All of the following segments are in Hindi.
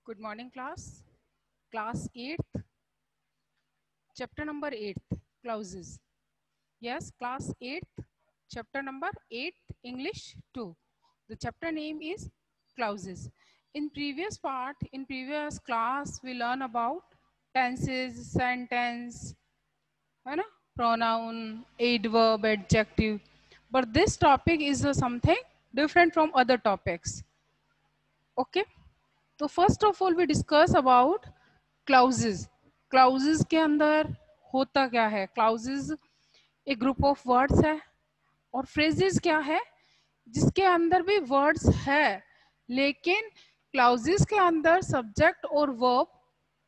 Good morning, class. Class 8th, chapter number 8th, clauses. Yes, class 8th, chapter number 8th, English 2. The chapter name is clauses. In previous class, we learn about tenses, sentence, है ना? Pronoun, adverb, adjective. But this topic is something different from other topics. Okay? तो first of all we discuss about clauses. Clauses के अंदर होता क्या है? क्लाउजेज एक ग्रुप ऑफ वर्ड्स है और फ्रेजेस क्या है जिसके अंदर भी वर्ड्स है, लेकिन क्लाउजेज के अंदर सब्जेक्ट और वर्ब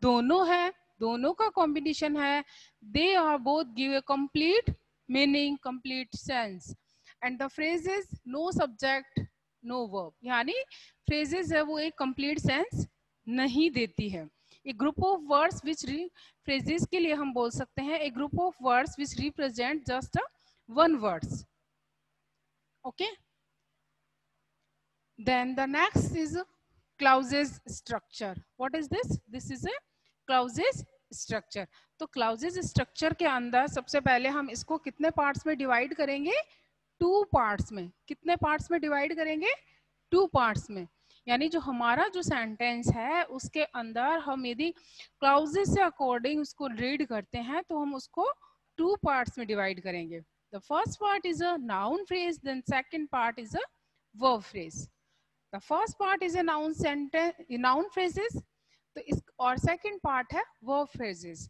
दोनों है, दोनों का कॉम्बिनेशन है. They are both give a complete meaning, complete sense. And the phrases no subject no verb, यानी फ्रेजेस है वो एक कंप्लीट सेंस नहीं देती है. एक group of words which phrases के लिए हम बोल सकते हैं एक group of words which represent just one words. Okay, then the next is clauses structure. What is this? This is a clauses structure. तो क्लाउजेस स्ट्रक्चर के अंदर सबसे पहले हम इसको कितने पार्ट्स में डिवाइड करेंगे? 2 पार्ट्स में. कितने पार्ट्स में डिवाइड करेंगे? 2 पार्ट्स में. यानी जो हमारा जो सेंटेंस है उसके अंदर हम यदि क्लाउजेस से अकॉर्डिंग उसको रीड करते हैं तो हम उसको 2 पार्ट्स में डिवाइड करेंगे. The first part is a noun phrase, then second part is a verb phrase. The first part is a noun sentence, noun phrases, तो इस और सेकंड पार्ट है वर्ब फ्रेजेस.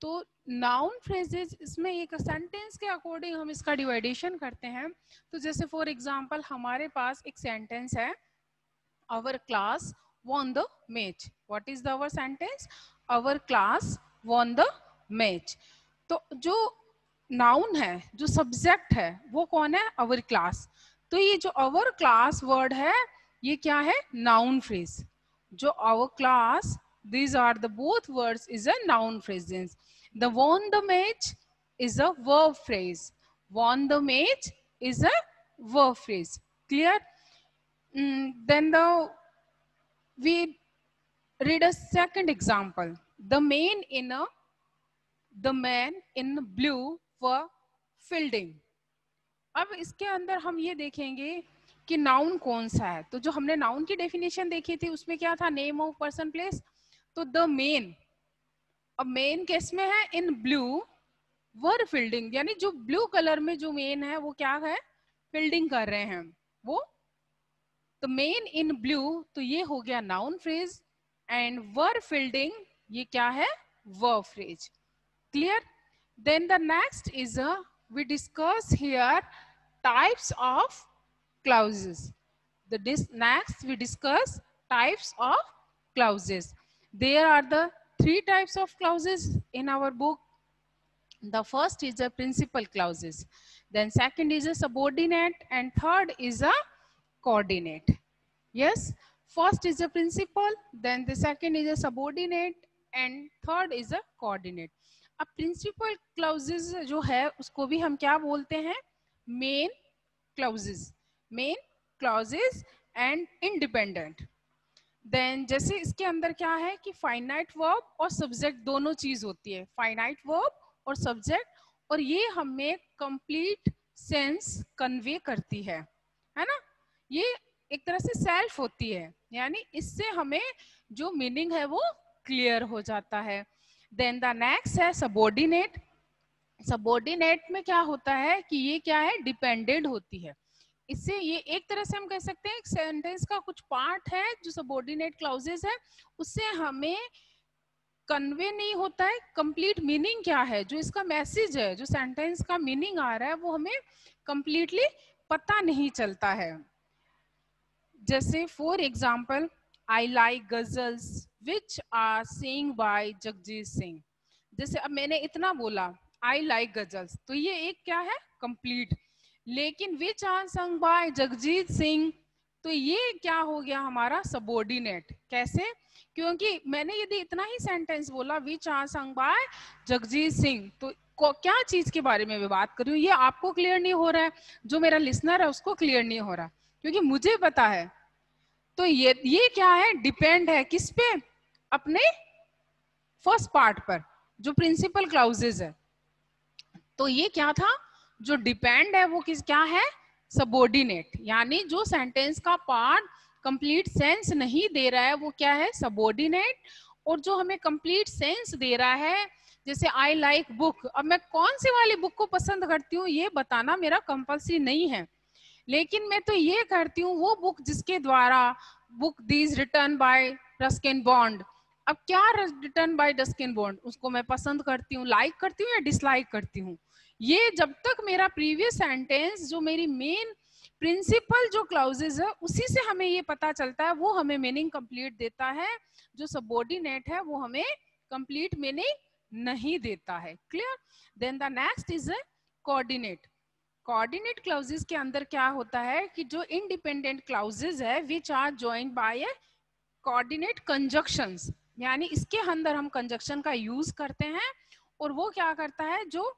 तो नाउन फ्रेजेस इसमें एक सेंटेंस के अकॉर्डिंग हम इसका डिवाइडेशन करते हैं. तो जैसे फॉर एग्जांपल हमारे पास एक सेंटेंस है, our class won the match. What is the our sentence? Our class won the match. तो जो नाउन है, जो सब्जेक्ट है, वो कौन है? Our class. तो ये जो आवर क्लास वर्ड है ये क्या है? Noun phrase. जो our class, these are the both words is a noun phrases. The won the match is a verb phrase. Won the match is a verb phrase. Clear? Then we read a second example. The man in blue were fielding. अब इसके अंदर हम ये देखेंगे कि नाउन कौन सा है. तो जो हमने नाउन की डेफिनेशन देखी थी उसमें क्या था? Name of person, place. तो द मेन, अब मेन किस में है? इन ब्लू वर फील्डिंग, यानी जो ब्लू कलर में जो मेन है वो क्या है? फील्डिंग कर रहे हैं वो. तो मेन इन ब्लू, तो ये हो गया noun phrase. And were fielding, ये क्या है? Verb phrase. Clear? Then the next is we discuss here types of clauses. Next we discuss types of clauses. There are the 3 types of clauses in our book. The first is a principal clauses, then second is a subordinate, and third is a coordinate. Yes, first is a principal, then the second is a subordinate, and third is a coordinate. अब प्रिंसिपल क्लाउजेस जो है उसको भी हम क्या बोलते हैं? Main clauses. Main clauses and independent. देन जैसे इसके अंदर क्या है कि फाइनाइट वर्ब और सब्जेक्ट दोनों चीज होती है. फाइनाइट वर्ब और सब्जेक्ट, और ये हमें कंप्लीट सेंस कन्वे करती है ना. ये एक तरह से सेल्फ होती है, यानी इससे हमें जो मीनिंग है वो क्लियर हो जाता है. देन द नेक्स्ट है सबॉर्डिनेट. सबॉर्डिनेट में क्या होता है कि ये क्या है? डिपेंडेंट होती है. इससे ये एक तरह से हम कह सकते हैं एक सेंटेंस का कुछ पार्ट है जो सबॉर्डिनेट क्लाउजेस है, उससे हमें कन्वे नहीं होता है कंप्लीट मीनिंग क्या है, जो इसका मैसेज है, जो सेंटेंस का मीनिंग आ रहा है वो हमें कंप्लीटली पता नहीं चलता है. जैसे for example, I like ghazals which are sing by Jagjit Singh. जैसे अब मैंने इतना बोला आई लाइक गजल्स, तो ये एक क्या है? कंप्लीट. लेकिन which are sung by Jagjit Singh, तो ये क्या हो गया? हमारा सबॉर्डिनेट. कैसे? क्योंकि मैंने यदि इतना ही सेंटेंस बोला which are sung by Jagjit Singh, तो क्या चीज के बारे में मैं बात कर रही हूँ ये आपको क्लियर नहीं हो रहा है, जो मेरा लिसनर है उसको क्लियर नहीं हो रहा, क्योंकि मुझे पता है तो ये क्या है, डिपेंड है किस पे, अपने फर्स्ट पार्ट पर जो प्रिंसिपल क्लाउजेज है। तो ये क्या था, जो डिपेंड है वो किस क्या है, सबऑर्डिनेट, यानी जो सेंटेंस का पार्ट कंप्लीट सेंस नहीं दे रहा है वो क्या है, सबऑर्डिनेट। और जो हमें कंप्लीट सेंस दे रहा है, जैसे आई लाइक बुक, अब मैं कौन सी वाली बुक को पसंद करती हूँ ये बताना मेरा कंपल्सरी नहीं है, लेकिन मैं तो ये करती हूँ वो बुक जिसके द्वारा, book these return bye Ruskin bond. अब क्या रिटर्न बाय रस्किन बॉन्ड, उसको मैं पसंद करती हूँ, लाइक करती हूँ या डिसलाइक करती हूँ। ये जब तक मेरा प्रीवियस सेंटेंस जो मेरी मेन प्रिंसिपल जो क्लाउजेज है उसी से हमें ये पता चलता है, वो हमें मीनिंग कंप्लीट देता है। जो सबऑर्डिनेट है वो हमें कंप्लीट मीनिंग नहीं देता है। Clear. Then the next is coordinate. Coordinate clauses के अंदर क्या होता है कि जो इंडिपेंडेंट क्लाउजेस है which are joined by coordinate conjunctions, यानी इसके अंदर हम कंजक्शन का यूज करते हैं, और वो क्या करता है, जो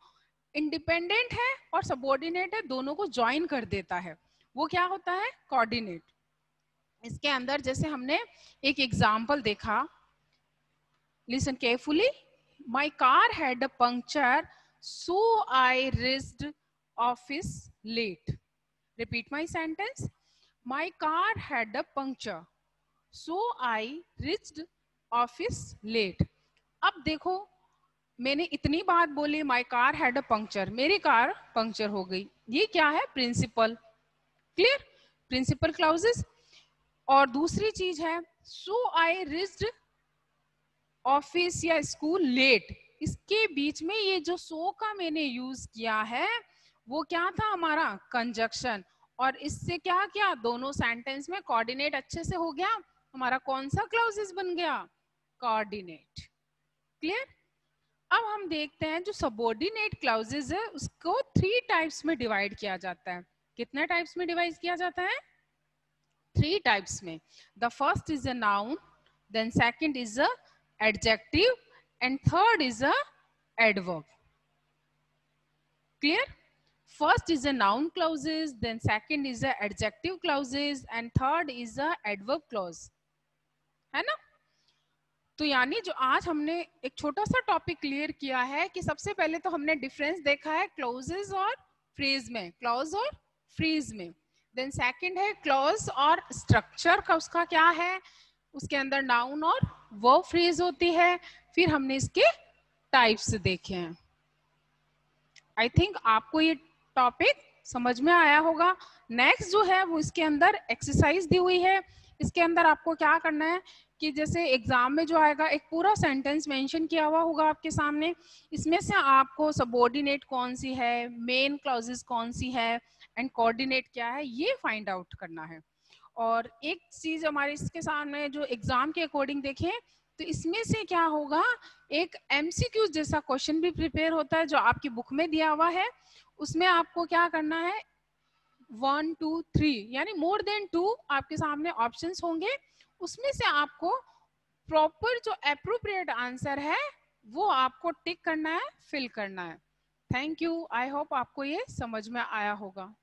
इंडिपेंडेंट है और सबऑर्डिनेट है दोनों को ज्वाइन कर देता है, वो क्या होता है, कोऑर्डिनेट। इसके अंदर जैसे हमने एक एग्जांपल देखा, listen carefully, my car had a puncture so I reached office late. Repeat my sentence, my car had a puncture so I reached office late. अब देखो मैंने इतनी बात बोली, my car had a puncture, मेरी कार पंक्चर हो गई, ये क्या है, प्रिंसिपल। Clear, principal clauses. और दूसरी चीज है सो आई रिच्ड ऑफिस या स्कूल लेट, इसके बीच में ये जो सो का मैंने यूज किया है वो क्या था, हमारा कंजक्शन। और इससे क्या किया, दोनों सेंटेंस में कोऑर्डिनेट अच्छे से हो गया, हमारा कौन सा क्लाउजेस बन गया, कोऑर्डिनेट। क्लियर। अब हम देखते हैं जो सबऑर्डिनेट क्लाउजेस है उसको 3 टाइप्स में डिवाइड किया जाता है। कितने टाइप्स में डिवाइड किया जाता है, 3 टाइप्स में। The first is a noun, then second is a adjective, and third is a adverb. Clear. First is a noun clauses, then second is a adjective clauses, and third is a adverb clause, है ना। तो यानी जो आज हमने एक छोटा सा टॉपिक क्लियर किया है कि सबसे पहले तो हमने डिफरेंस देखा है क्लॉजेज और फ्रेज में, क्लॉज और फ्रेज में। देन सेकंड है क्लॉज और स्ट्रक्चर का उसका क्या है, उसके अंदर नाउन और वर्ब फ्रेज होती है। फिर हमने इसके टाइप्स देखे हैं। आई थिंक आपको ये टॉपिक समझ में आया होगा। नेक्स्ट जो है वो इसके अंदर एक्सरसाइज दी हुई है। इसके अंदर आपको क्या करना है कि जैसे एग्जाम में जो आएगा एक पूरा सेंटेंस मेंशन किया हुआ होगा आपके सामने, इसमें से आपको सबऑर्डिनेट कौन सी है, मेन क्लॉजेस कौन सी है, एंड कोऑर्डिनेट क्या है, ये फाइंड आउट करना है। और एक चीज हमारे इसके सामने जो एग्जाम के अकॉर्डिंग देखें तो इसमें से क्या होगा, एक एमसीक्यू जैसा क्वेश्चन भी प्रिपेयर होता है जो आपकी बुक में दिया हुआ है। उसमें आपको क्या करना है, 1 2 3 यानी मोर देन 2 आपके सामने ऑप्शंस होंगे, उसमें से आपको प्रॉपर जो एप्रोप्रिएट आंसर है वो आपको टिक करना है, फिल करना है। थैंक यू, आई होप आपको ये समझ में आया होगा।